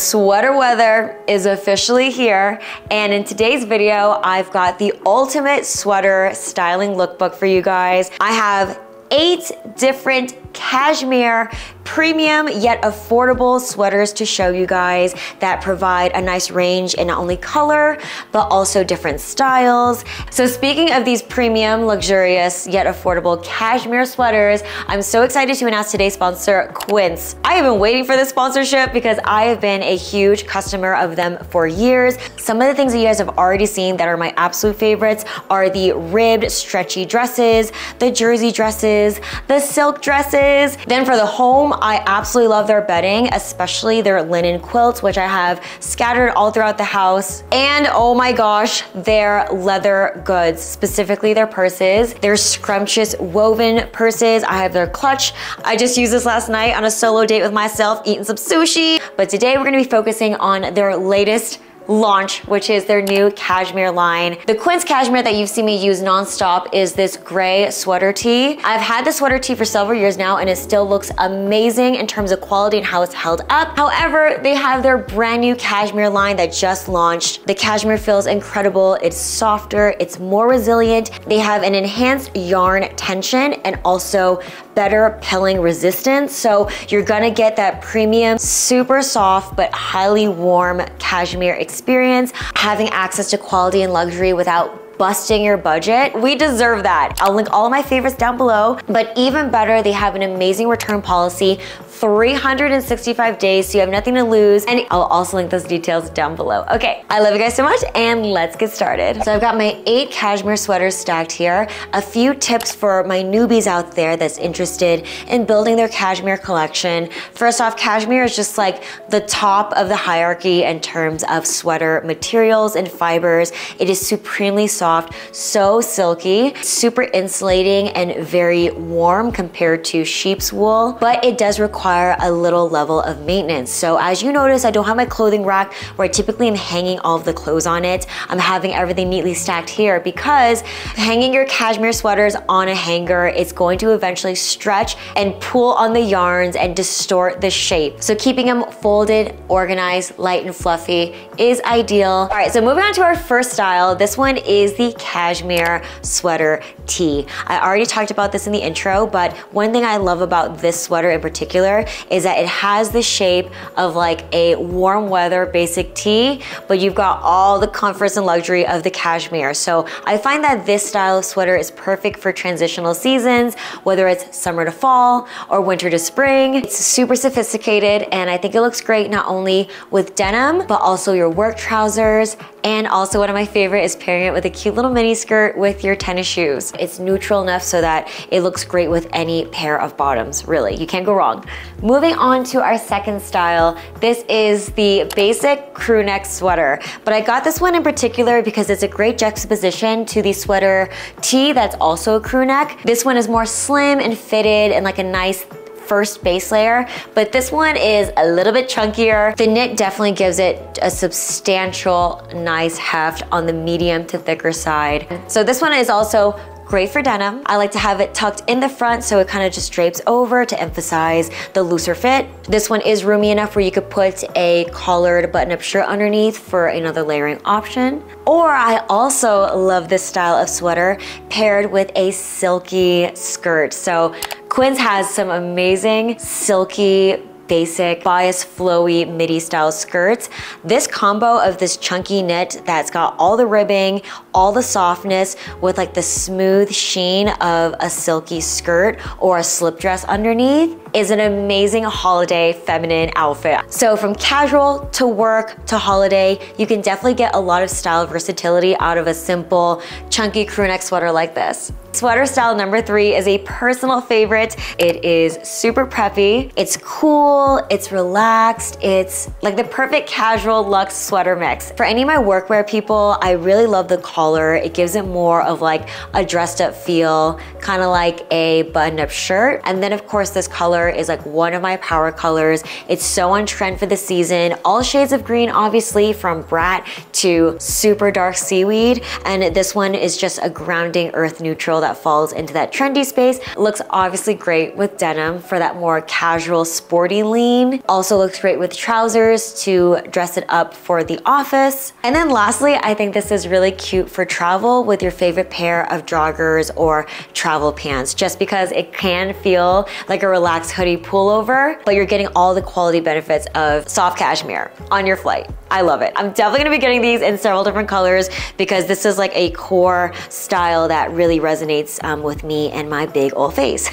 Sweater weather is officially here, and in today's video, I've got the ultimate sweater styling lookbook for you guys. I have 8 different cashmere premium yet affordable sweaters to show you guys that provide a nice range in not only color but also different styles. So speaking of these premium, luxurious yet affordable cashmere sweaters, I'm so excited to announce today's sponsor, Quince. I have been waiting for this sponsorship because I have been a huge customer of them for years. Some of the things that you guys have already seen that are my absolute favorites are the ribbed stretchy dresses, the jersey dresses, the silk dresses. Then for the home, I absolutely love their bedding, especially their linen quilts, which I have scattered all throughout the house. And oh my gosh, their leather goods, specifically their purses, their scrumptious woven purses. I have their clutch. I just used this last night on a solo date with myself, eating some sushi. But today we're gonna be focusing on their latest launch, which is their new cashmere line. The Quince cashmere that you've seen me use nonstop is this gray sweater tee. I've had the sweater tee for several years now and it still looks amazing in terms of quality and how it's held up. However, they have their brand new cashmere line that just launched. The cashmere feels incredible. It's softer, it's more resilient. They have an enhanced yarn tension and also better pilling resistance. So you're gonna get that premium, super soft, but highly warm cashmere experience, having access to quality and luxury without busting your budget. We deserve that. I'll link all of my favorites down below, but even better, they have an amazing return policy, 365 days, so you have nothing to lose. And I'll also link those details down below. Okay, I love you guys so much and let's get started. So I've got my 8 cashmere sweaters stacked here. A few tips for my newbies out there that's interested in building their cashmere collection. First off, cashmere is just like the top of the hierarchy in terms of sweater materials and fibers. It is supremely soft, so silky, super insulating and very warm compared to sheep's wool, but it does require a little level of maintenance. So as you notice, I don't have my clothing rack where I typically am hanging all of the clothes on it. I'm having everything neatly stacked here because hanging your cashmere sweaters on a hanger, it's going to eventually stretch and pull on the yarns and distort the shape. So keeping them folded, organized, light and fluffy is ideal. All right, so moving on to our first style. This one is the cashmere sweater tee. I already talked about this in the intro, but one thing I love about this sweater in particular is that it has the shape of like a warm weather basic tee, but you've got all the comforts and luxury of the cashmere. So I find that this style of sweater is perfect for transitional seasons, whether it's summer to fall or winter to spring. It's super sophisticated and I think it looks great not only with denim, but also your work trousers. And also one of my favorite is pairing it with a cute little mini skirt with your tennis shoes. It's neutral enough so that it looks great with any pair of bottoms, really. You can't go wrong. Moving on to our second style, this is the basic crew neck sweater. But I got this one in particular because it's a great juxtaposition to the sweater tee that's also a crew neck. This one is more slim and fitted and like a nice first base layer, but this one is a little bit chunkier. The knit definitely gives it a substantial, nice heft on the medium to thicker side. So this one is also great for denim. I like to have it tucked in the front so it kind of just drapes over to emphasize the looser fit. This one is roomy enough where you could put a collared button-up shirt underneath for another layering option. Or I also love this style of sweater paired with a silky skirt. So Quince has some amazing silky basic bias flowy midi style skirts. This combo of this chunky knit that's got all the ribbing, all the softness with like the smooth sheen of a silky skirt or a slip dress underneath is an amazing holiday feminine outfit. So from casual to work to holiday, you can definitely get a lot of style versatility out of a simple chunky crew neck sweater like this. Sweater style number 3 is a personal favorite. It is super preppy, it's cool, it's relaxed, it's like the perfect casual luxe sweater mix. For any of my workwear people, I really love the collar collar. It gives it more of like a dressed up feel, kind of like a button up shirt. And then of course this color is like one of my power colors. It's so on trend for the season. All shades of green, obviously, from brat to super dark seaweed. And this one is just a grounding earth neutral that falls into that trendy space. Looks obviously great with denim for that more casual sporty lean. Also looks great with trousers to dress it up for the office. And then lastly, I think this is really cute for travel with your favorite pair of joggers or travel pants, just because it can feel like a relaxed hoodie pullover, but you're getting all the quality benefits of soft cashmere on your flight. I love it. I'm definitely gonna be getting these in several different colors because this is like a core style that really resonates with me and my big old face.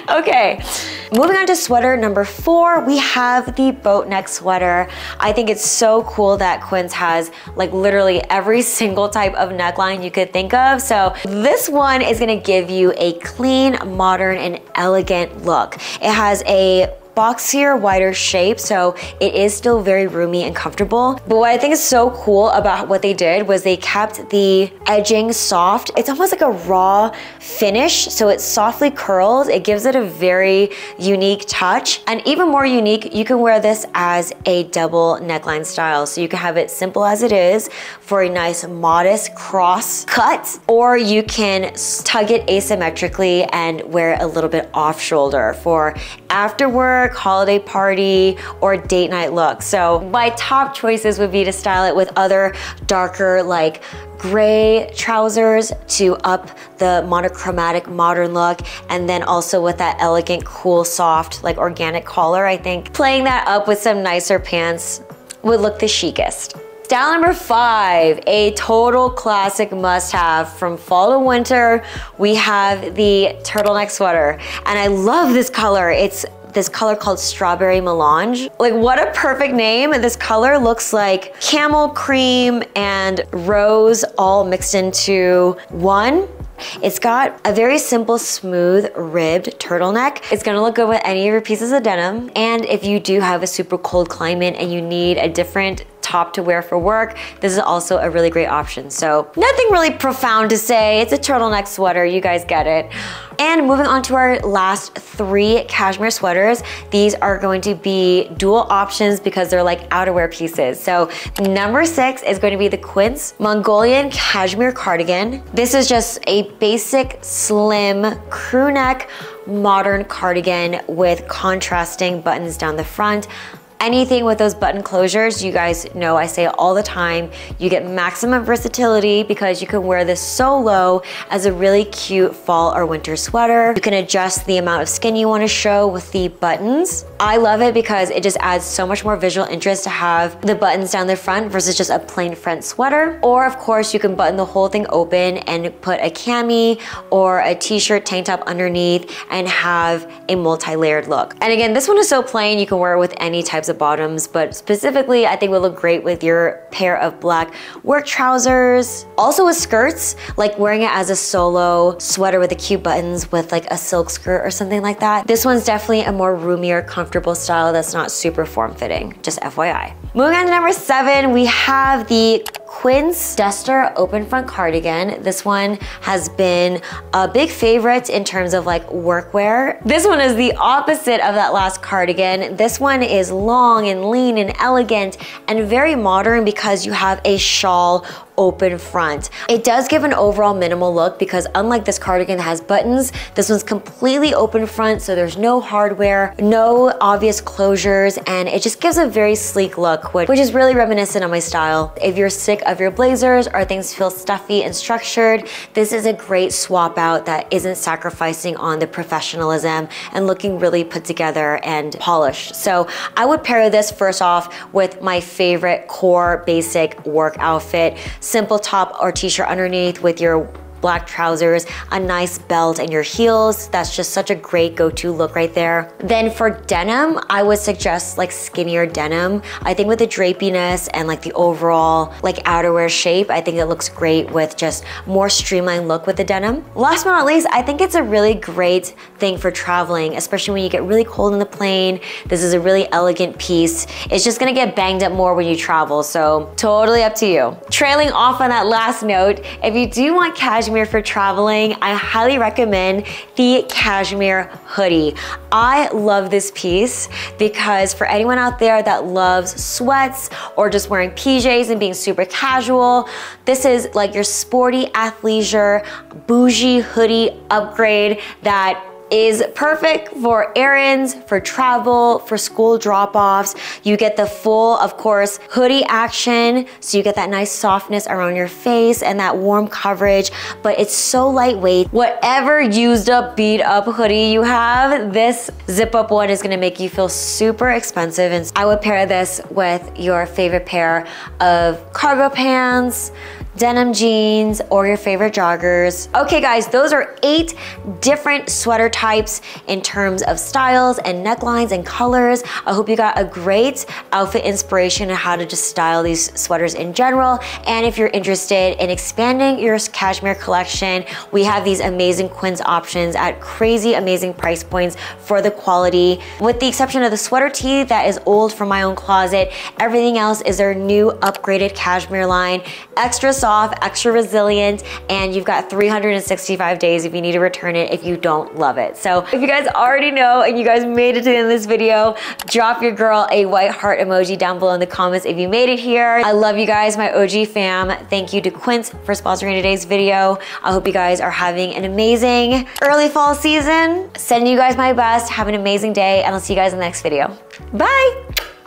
Okay, moving on to sweater number 4, we have the boat neck sweater. I think it's so cool that Quince has like literally every single type of neckline you could think of. So this one is gonna give you a clean, modern, and elegant look. It has a boxier, wider shape, so it is still very roomy and comfortable. But what I think is so cool about what they did was they kept the edging soft. It's almost like a raw finish, so it softly curls. It gives it a very unique touch. And even more unique, you can wear this as a double neckline style. So you can have it simple as it is for a nice modest cross cut, or you can tug it asymmetrically and wear it a little bit off shoulder for after work, holiday party, or date night look. So my top choices would be to style it with other darker like gray trousers to up the monochromatic modern look, and then also with that elegant, cool, soft, like organic collar. I think playing that up with some nicer pants would look the chicest. Style number 5, a total classic must-have from fall to winter. We have the turtleneck sweater, and I love this color. It's this color called Strawberry Melange. Like, what a perfect name. This color looks like camel cream and rose all mixed into one. It's got a very simple, smooth, ribbed turtleneck. It's gonna look good with any of your pieces of denim. And if you do have a super cold climate and you need a different top to wear for work, this is also a really great option. So nothing really profound to say. It's a turtleneck sweater, you guys get it. And moving on to our last 3 cashmere sweaters. These are going to be dual options because they're like outerwear pieces. So number 6 is going to be the Quince Mongolian cashmere cardigan. This is just a basic, slim crew neck modern cardigan with contrasting buttons down the front. Anything with those button closures, you guys know I say it all the time, you get maximum versatility because you can wear this solo as a really cute fall or winter sweater. You can adjust the amount of skin you want to show with the buttons. I love it because it just adds so much more visual interest to have the buttons down the front versus just a plain front sweater. Or of course, you can button the whole thing open and put a cami or a t-shirt tank top underneath and have a multi-layered look. And again, this one is so plain, you can wear it with any types of bottoms, but specifically I think would look great with your pair of black work trousers. Also with skirts, like wearing it as a solo sweater with the cute buttons with like a silk skirt or something like that. This one's definitely a more roomier, comfortable style that's not super form-fitting, just FYI. Moving on to number 7, we have the Quince Duster open front cardigan. This one has been a big favorite in terms of like workwear. This one is the opposite of that last cardigan. This one is long and lean and elegant and very modern because you have a shawl open front. It does give an overall minimal look because unlike this cardigan that has buttons, this one's completely open front, so there's no hardware, no obvious closures, and it just gives a very sleek look, which is really reminiscent of my style. If you're sick of your blazers or things feel stuffy and structured, this is a great swap out that isn't sacrificing on the professionalism and looking really put together and polished. So I would pair this first off with my favorite core basic work outfit. Simple top or t-shirt underneath with your black trousers, a nice belt, and your heels. That's just such a great go-to look right there. Then for denim, I would suggest like skinnier denim. I think with the drapiness and like the overall like outerwear shape, I think it looks great with just more streamlined look with the denim. Last but not least, I think it's a really great thing for traveling, especially when you get really cold in the plane. This is a really elegant piece. It's just gonna get banged up more when you travel, so totally up to you. Trailing off on that last note, if you do want cashmere for traveling, I highly recommend the cashmere hoodie. I love this piece because for anyone out there that loves sweats or just wearing PJs and being super casual, this is like your sporty athleisure bougie hoodie upgrade that is perfect for errands, for travel, for school drop-offs. You get the full, of course, hoodie action, so you get that nice softness around your face and that warm coverage, but it's so lightweight. Whatever used up, beat up hoodie you have, this zip up one is gonna make you feel super expensive, and I would pair this with your favorite pair of cargo pants, denim jeans, or your favorite joggers. Okay guys, those are 8 different sweater types in terms of styles and necklines and colors. I hope you got a great outfit inspiration on how to just style these sweaters in general. And if you're interested in expanding your cashmere collection, we have these amazing Quince options at crazy amazing price points for the quality. With the exception of the sweater tee that is old from my own closet, everything else is our new upgraded cashmere line. Extra soft, extra resilient, and you've got 365 days if you need to return it if you don't love it. So if you guys already know and you guys made it to the end of this video, drop your girl a white heart emoji down below in the comments if you made it here. I love you guys, my OG fam. Thank you to Quince for sponsoring today's video. I hope you guys are having an amazing early fall season. Sending you guys my best. Have an amazing day, and I'll see you guys in the next video. Bye!